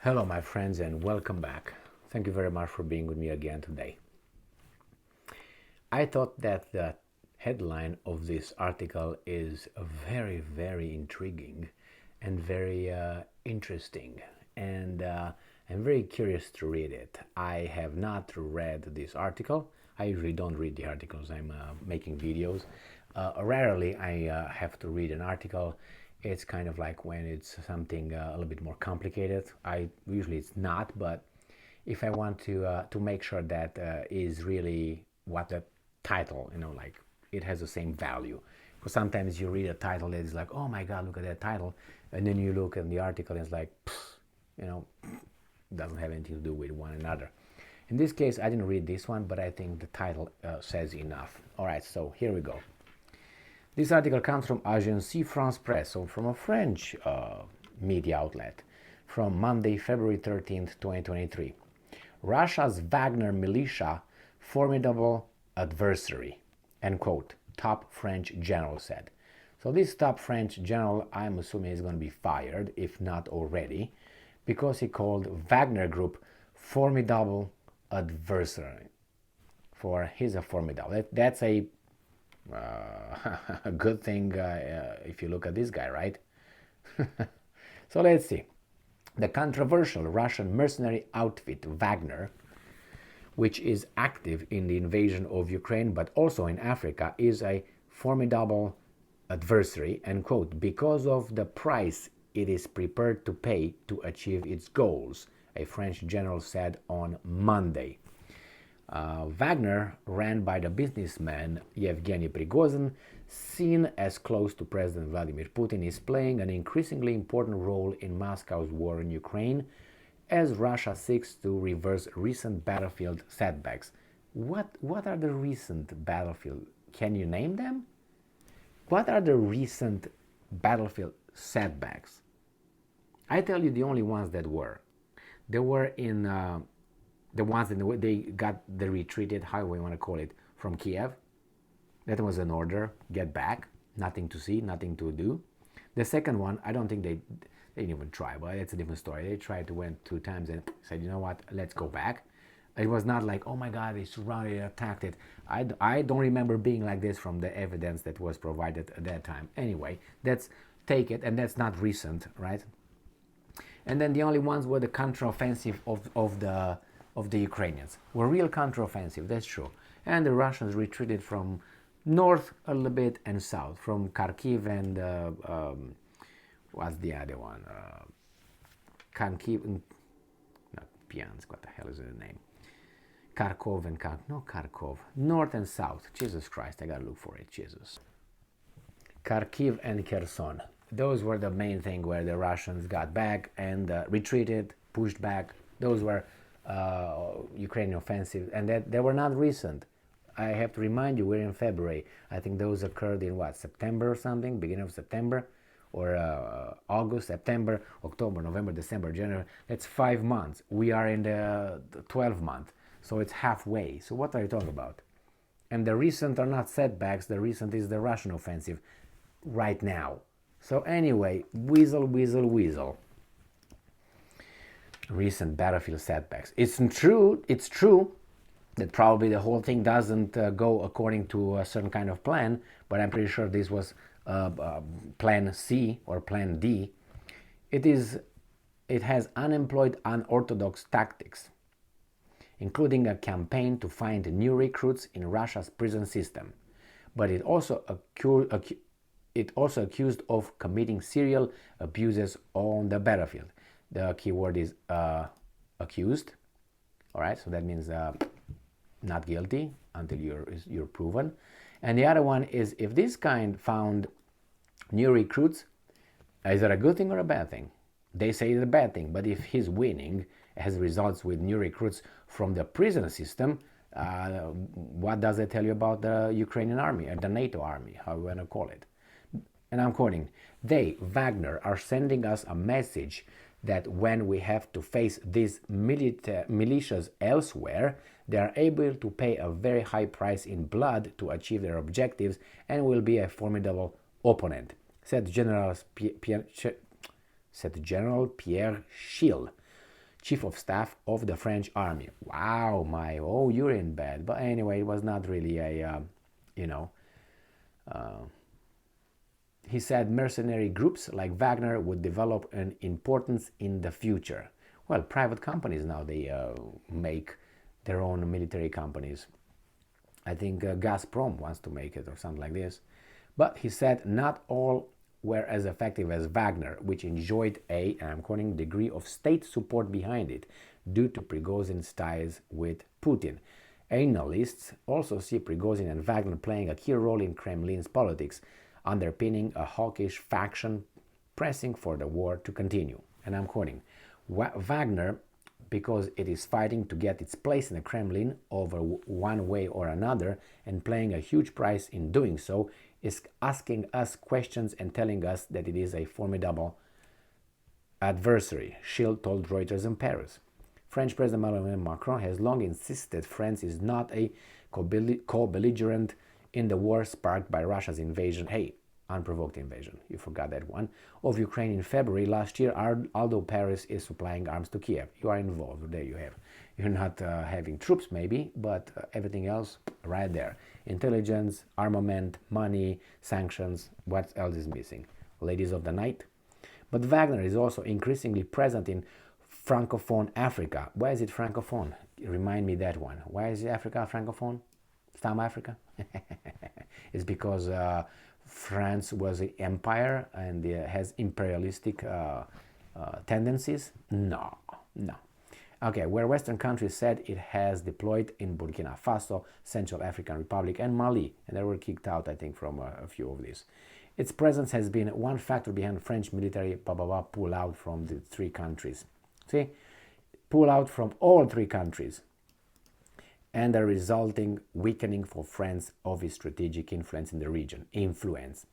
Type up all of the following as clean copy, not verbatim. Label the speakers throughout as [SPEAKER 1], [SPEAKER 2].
[SPEAKER 1] Hello, my friends, and welcome back. Thank you very much for being with me again today. I thought that the headline of this article is very, very intriguing and very interesting, and I'm very curious to read it. I have not read this article. I usually don't read the articles. I'm making videos. Rarely I have to read an article. It's kind of like when it's something a little bit more complicated. I usually it's not, but if I want to make sure that is really what the title, like it has the same value. Because sometimes you read a title that is like, oh my God, look at that title, and then you look at the article and it's like, doesn't have anything to do with one another. In this case, I didn't read this one, but I think the title says enough. All right, so here we go. This article comes from Agence France Presse, so from a French media outlet, from Monday, February 13th, 2023. Russia's Wagner militia, formidable adversary, end quote, top French general said. So this top French general, I'm assuming, is going to be fired, if not already, because he called Wagner Group formidable adversary. He's a formidable. That's a good thing if you look at this guy, right? So let's see. The controversial Russian mercenary outfit Wagner, which is active in the invasion of Ukraine but also in Africa, is a formidable adversary, end quote, because of the price it is prepared to pay to achieve its goals, a French general said on Monday. Wagner, ran by the businessman Yevgeny Prigozhin, seen as close to President Vladimir Putin, is playing an increasingly important role in Moscow's war in Ukraine as Russia seeks to reverse recent battlefield setbacks. What are the recent battlefield? Can you name them? What are the recent battlefield setbacks? I tell you the only ones that were. They were in the ones that they got the retreated, however you want to call it, from Kiev. That was an order, get back, nothing to see, nothing to do. The second one, I don't think they didn't even try, but it's a different story. They tried to went 2 times and said, you know what, let's go back. It was not like, oh my God, they surrounded, attacked it. I don't remember being like this from the evidence that was provided at that time. Anyway, let's take it, and that's not recent, right? And then the only ones were the counteroffensive of the Ukrainians. Were real counteroffensive, that's true. And the Russians retreated from north a little bit and south, from Kharkiv and what's the other one? Kharkiv, not Piansk, what the hell is the name? Kharkov and Kharkov, north and south. Jesus Christ, I gotta look for it, Jesus. Kharkiv and Kherson. Those were the main thing where the Russians got back and retreated, pushed back. Those were Ukrainian offensive, and that they were not recent. I have to remind you, we're in February. I think those occurred in September or something, beginning of September, or August, September, October, November, December, January. That's 5 months. We are in the 12th month, so it's halfway. So what are you talking about? And the recent are not setbacks. The recent is the Russian offensive right now. So anyway, weasel. Recent battlefield setbacks. It's true that probably the whole thing doesn't go according to a certain kind of plan, but I'm pretty sure this was plan C or plan D. It has unemployed unorthodox tactics, including a campaign to find new recruits in Russia's prison system, but it also accused of committing serial abuses on the battlefield. The key word is accused. All right, so that means not guilty until you're proven. And the other one is, if this kind found new recruits, is that a good thing or a bad thing? They say it's a bad thing, but if he's winning as results with new recruits from the prison system, what does it tell you about the Ukrainian army, or the NATO army, how you want to call it? And I'm quoting, they, Wagner, are sending us a message that when we have to face these militias elsewhere, they are able to pay a very high price in blood to achieve their objectives and will be a formidable opponent, said General Pierre Schill, chief of staff of the French army. Wow, oh, you're in bed. But anyway, it was not really a, he said mercenary groups like Wagner would develop an importance in the future. Well, private companies now, they make their own military companies. I think Gazprom wants to make it or something like this. But he said not all were as effective as Wagner, which enjoyed a, and I'm quoting, degree of state support behind it due to Prigozhin's ties with Putin. Analysts also see Prigozhin and Wagner playing a key role in Kremlin's politics, underpinning a hawkish faction pressing for the war to continue. And I'm quoting, Wagner, because it is fighting to get its place in the Kremlin over one way or another and paying a huge price in doing so, is asking us questions and telling us that it is a formidable adversary, Schill told Reuters in Paris. French President Emmanuel Macron has long insisted France is not a co-belligerent in the war sparked by Russia's invasion, unprovoked invasion, you forgot that one, of Ukraine in February last year, although Paris is supplying arms to Kiev. You are involved, there you have. You're not having troops maybe, but everything else right there. Intelligence, armament, money, sanctions, what else is missing? Ladies of the night. But Wagner is also increasingly present in Francophone Africa. Why is it Francophone? Remind me that one. Why is Africa Francophone? South Africa? It's because France was an empire and has imperialistic tendencies? No. Okay, where Western countries said it has deployed in Burkina Faso, Central African Republic, and Mali, and they were kicked out, I think, from a few of these. Its presence has been one factor behind French military pull out from the three countries. See, pull out from all three countries, and the resulting weakening for France of its strategic influence in the region. Influence.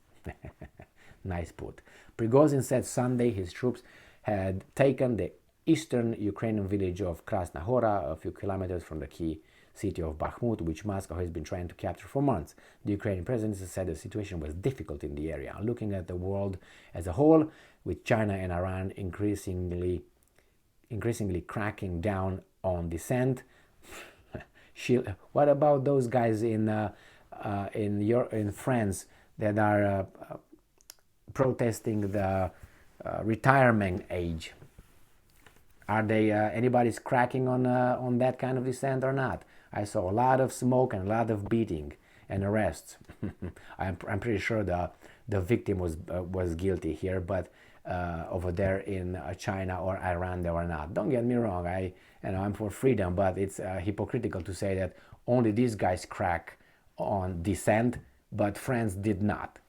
[SPEAKER 1] Nice put. Prigozhin said Sunday his troops had taken the eastern Ukrainian village of Krasna Hora, a few kilometers from the key city of Bakhmut, which Moscow has been trying to capture for months. The Ukrainian president said the situation was difficult in the area. Looking at the world as a whole, with China and Iran increasingly cracking down on dissent, what about those guys in France that are protesting the retirement age? Are they anybody's cracking on that kind of dissent or not? I saw a lot of smoke and a lot of beating and arrests. I'm pretty sure the victim was guilty here, but over there in China or Iran they were not. Don't get me wrong, I'm for freedom, but it's hypocritical to say that only these guys crack on dissent, but France did not.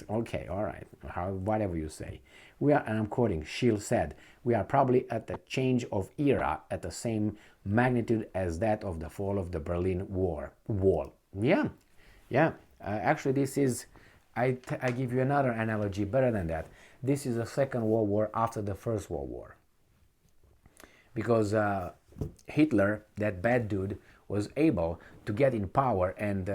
[SPEAKER 1] Okay, all right, whatever you say. We are, and I'm quoting, Schill said, we are probably at the change of era at the same magnitude as that of the fall of the Berlin Wall. Yeah. Actually, this is, I give you another analogy better than that. This is the Second World War after the First World War. Because Hitler, that bad dude, was able to get in power, and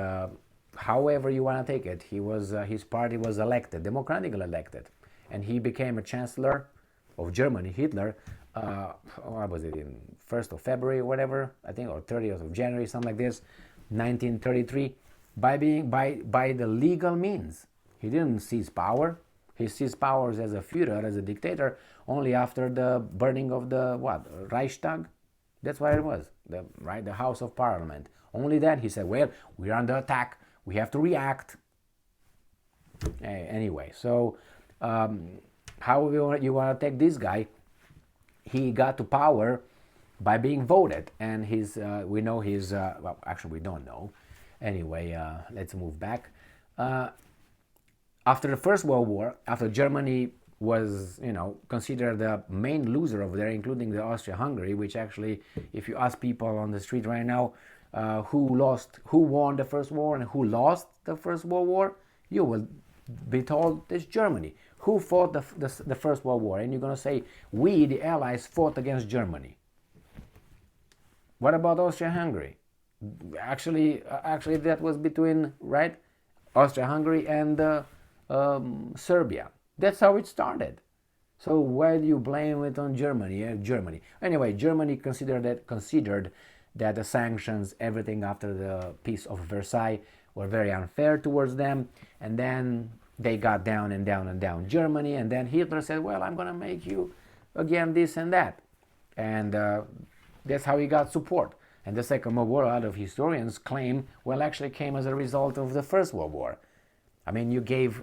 [SPEAKER 1] however you want to take it, his party was elected, democratically elected, and he became a chancellor of Germany, Hitler, what was it, in 1st of February or whatever, I think, or 30th of January, something like this, 1933, by the legal means. He didn't seize power. He seized powers as a Führer, as a dictator, only after the burning of the, Reichstag? That's what it was, the House of Parliament. Only then he said, well, we're under attack, we have to react. Anyway, so how you want to take this guy? He got to power by being voted, and we know his, well, actually we don't know. Anyway, let's move back. After the First World War, after Germany was, considered the main loser over there, including the Austria-Hungary, which actually, if you ask people on the street right now, who won the First War and who lost the First World War, you will be told it's Germany. Who fought the First World War? And you're going to say, we, the Allies, fought against Germany. What about Austria-Hungary? Actually, that was between, right, Austria-Hungary and Serbia. That's how it started. So why do you blame it on Germany? Germany. Anyway, Germany considered that the sanctions, everything after the Peace of Versailles, were very unfair towards them, and then they got down and down and down Germany, and then Hitler said, "Well, I'm gonna make you again this and that," and that's how he got support. And the Second World War, a lot of historians claim, well, actually came as a result of the First World War. I mean, you gave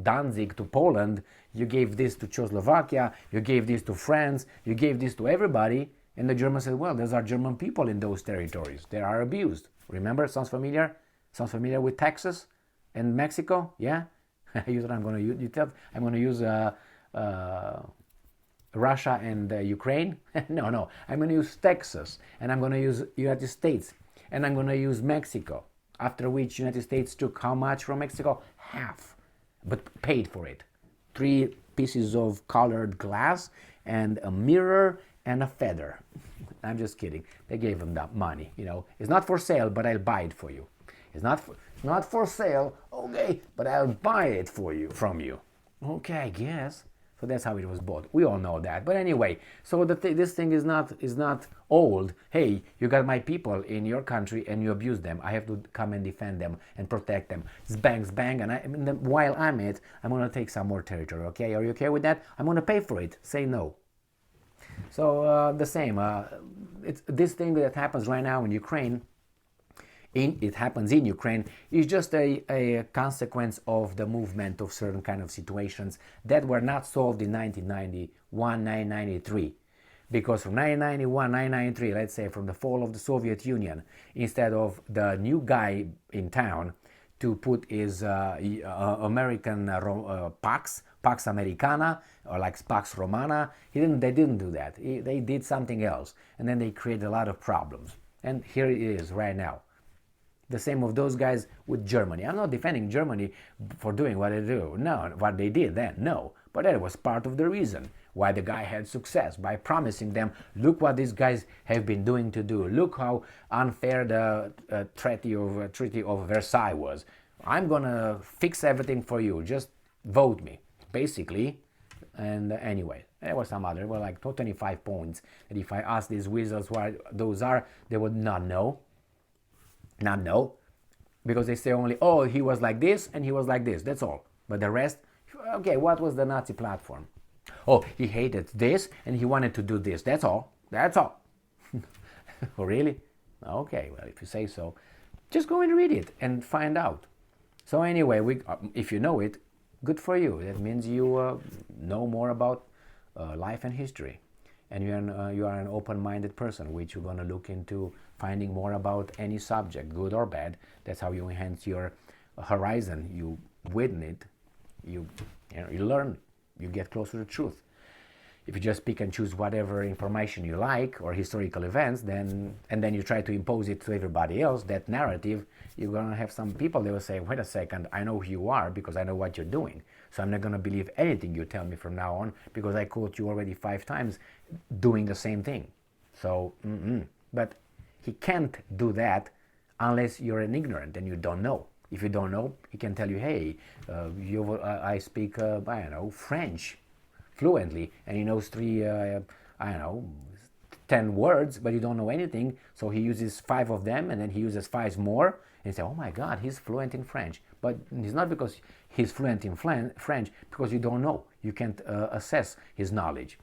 [SPEAKER 1] Danzig to Poland, you gave this to Czechoslovakia, you gave this to France, you gave this to everybody, and the Germans said, well, those are German people in those territories. They are abused. Remember? Sounds familiar? Sounds familiar with Texas and Mexico? Yeah? I'm going to use Russia and Ukraine. No. I'm going to use Texas, and I'm going to use United States, and I'm going to use Mexico. After which United States took how much from Mexico? Half, but paid for it. 3 pieces of colored glass and a mirror and a feather. I'm just kidding. They gave them that money. It's not for sale, but I'll buy it for you. It's not for sale, okay, but I'll buy it from you. Okay, I guess. So that's how it was bought. We all know that. But anyway, so this thing is not old. Hey, you got my people in your country and you abuse them. I have to come and defend them and protect them. It's bang, and while I'm it, I'm going to take some more territory, okay? Are you okay with that? I'm going to pay for it. Say no. So the same. It's this thing that happens right now in Ukraine. It happens in Ukraine is just a consequence of the movement of certain kind of situations that were not solved in 1991, 1993. Because from 1991, 1993, let's say from the fall of the Soviet Union, instead of the new guy in town to put his American Pax Americana, or like Pax Romana, they didn't do that. They did something else. And then they created a lot of problems. And here it is right now. The same of those guys with Germany. I'm not defending Germany for doing what they do. No, what they did then, no. But that was part of the reason why the guy had success, by promising them, look what these guys have been doing to do. Look how unfair the Treaty of Versailles was. I'm going to fix everything for you. Just vote me, basically. And anyway, there were some other, like 25 points that if I asked these wizards what those are, they would not know. Not know, because they say only, oh, he was like this and he was like this, that's all. But the rest, okay, what was the Nazi platform? Oh, he hated this and he wanted to do this, that's all. Oh, really? Okay, well, if you say so, just go and read it and find out. So anyway, if you know it, good for you. That means you know more about life and history. And you are an open-minded person, which you're going to look into finding more about any subject, good or bad. That's how you enhance your horizon. You widen it, you learn, you get closer to truth. If you just pick and choose whatever information you like or historical events, and then you try to impose it to everybody else, that narrative, you're going to have some people, they will say, wait a second, I know who you are because I know what you're doing. So I'm not going to believe anything you tell me from now on because I caught you already 5 times doing the same thing. So, but he can't do that unless you're an ignorant and you don't know. If you don't know, he can tell you, hey, I speak, French fluently, and he knows 10 words, but you don't know anything. So he uses 5 of them, and then he uses 5 more, and you say, oh my God, he's fluent in French. But it's not because he's fluent in French, because you don't know. You can't assess his knowledge.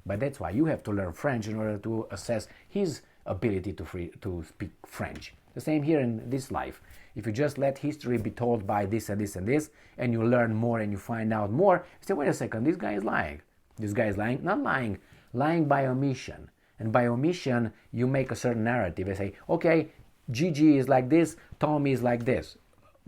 [SPEAKER 1] But that's why you have to learn French in order to assess his ability to speak French. The same here in this life. If you just let history be told by this and this and this, and you learn more and you find out more, you say, wait a second, this guy is lying. This guy is lying. Not lying. Lying by omission. And by omission, you make a certain narrative. I say, okay, Gigi is like this, Tommy is like this,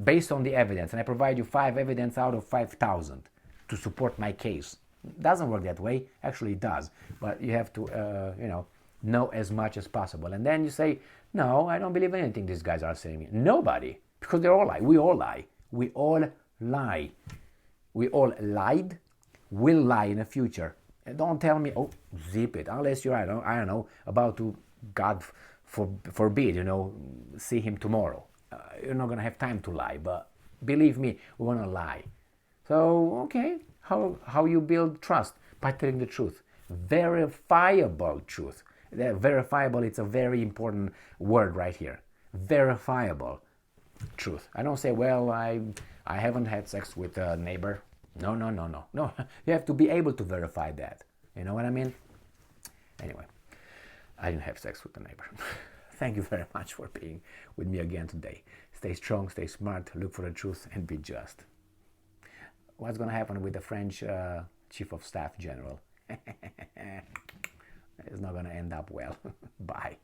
[SPEAKER 1] based on the evidence. And I provide you 5 evidence out of 5,000 to support my case. It doesn't work that way. Actually, it does. But you have to, know as much as possible. And then you say, no, I don't believe anything these guys are saying. Nobody. Because they all lie. We all lie. We all lie. We all lied, will lie in the future. And don't tell me, oh, zip it. Unless you're, I don't know, about to, God forbid, see him tomorrow. You're not going to have time to lie. But believe me, we're going to lie. So, okay, how you build trust? by telling the truth. Verifiable truth. Verifiable, it's a very important word right here. Verifiable truth. I don't say, well, I haven't had sex with a neighbor. No. No, you have to be able to verify that. You know what I mean? Anyway, I didn't have sex with a neighbor. Thank you very much for being with me again today. Stay strong, stay smart, look for the truth, and be just. What's going to happen with the French Chief of Staff General? It's not going to end up well. Bye.